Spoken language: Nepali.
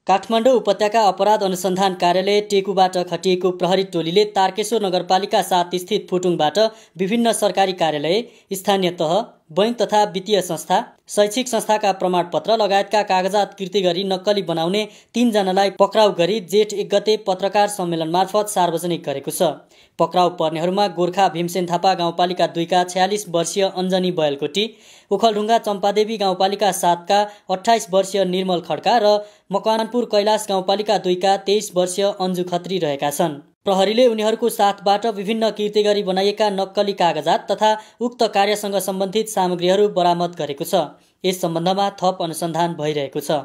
काठमाडौँ उपत्यका अपराध अनुसन्धान कार्यालय टेकुबाट खटिएको प्रहरी टोलीले तारकेश्वर नगरपालिका 7 स्थित फुटुङबाट विभिन्न सरकारी कार्यालय, स्थानीय तह, बैंक तथा वित्तीय संस्था, शैक्षिक संस्थाका प्रमाणपत्र लगायतका कागजात कृति गरी नक्कली बनाउने 3 जनालाई पक्राउ गरी जेठ 1 गते पत्रकार सम्मेलन मार्फत सार्वजनिक गरेको छ। पक्राउ पर्नेहरूमा गोर्खा भीमसेन थापा गाउँपालिका 2 का 46 वर्षीय अञ्जनी बयलकोटी, ओखलढुङ्गा चम्पादेवी गाउँपालिका 7 का 28 वर्षीय निर्मल खड्का र मकवानपुर कैलाश गाउँपालिका 2 का 23 वर्षीय अन्जु खत्री रहेका छन्। प्रहरीले उनीहरूको साथबाट विभिन्न कृति गरी बनाइएका नक्कली कागजात तथा उक्त कार्यसँग सम्बन्धित सामग्रीहरू बरामद गरेको छ। यस सम्बन्धमा थप अनुसन्धान भइरहेको छ।